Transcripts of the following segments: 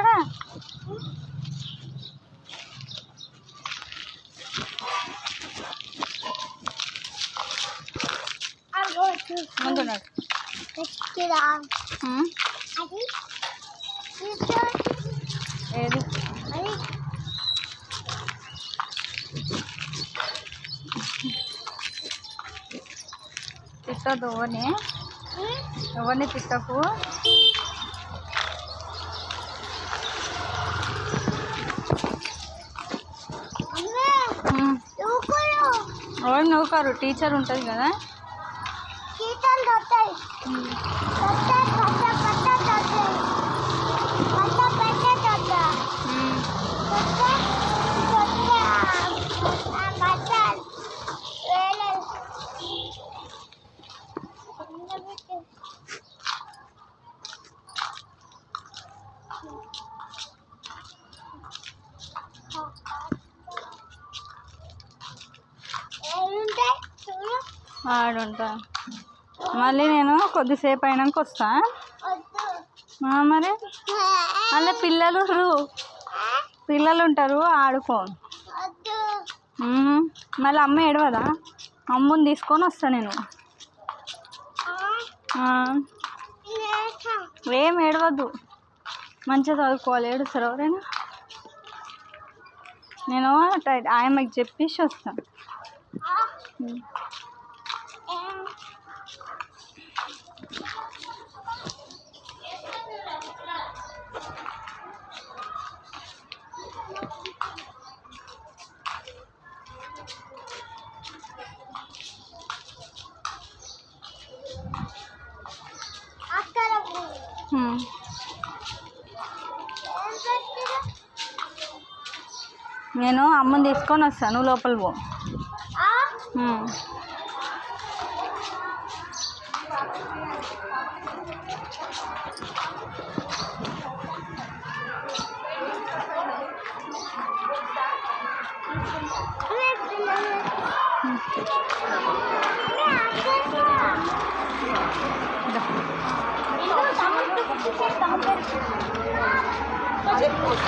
ఉన్నాడా? ముందున్నాడు. ఏది తిట్టదు ఎవరిని తిట్టకు. ఎవరు నవ్వుకారు, టీచర్ ఉంటుంది కదా. ఆడుంటా. మళ్ళీ నేను కొద్దిసేపు అయినాక వస్తా. మరి అలా పిల్లలు ఉంటారు, ఆడుకో. మళ్ళీ అమ్మ ఏడవదా? అమ్మని తీసుకొని వస్తా నేను. ఏం ఏడవద్దు, మంచిగా చదువుకోవాలి. ఏడుస్తారు ఎవరైనా? నేను ఆయమ్మకి చెప్పేసి వస్తాను. నేను అమ్మని తీసుకొని వస్తాను, నువ్వు లోపల పో.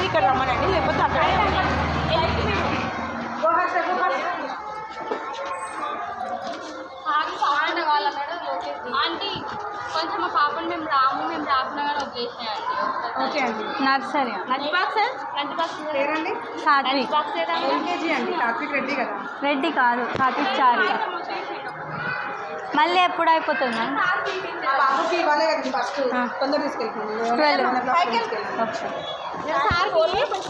ఇక్కడ రమ్మనండి, లేకపోతే అక్కడ ఆంటీ కొంచెం మా పాపని మేము రాకుండా కానీ వదిలేసాయండి. ఓకే అండి. నర్సరీ లంచ్ బాక్స్ పేరండి సాత్విక్. ఎల్కేజీ అండి. సాత్విక్ రెడ్డి కదా? రెడ్డి కాదు, సాత్విక్ చారి. మళ్ళీ ఎప్పుడు అయిపోతుంది మ్యామ్? బాబుకి ఇవ్వాలి కదా ఫస్ట్, తొందర తీసుకెళ్తాను. 12.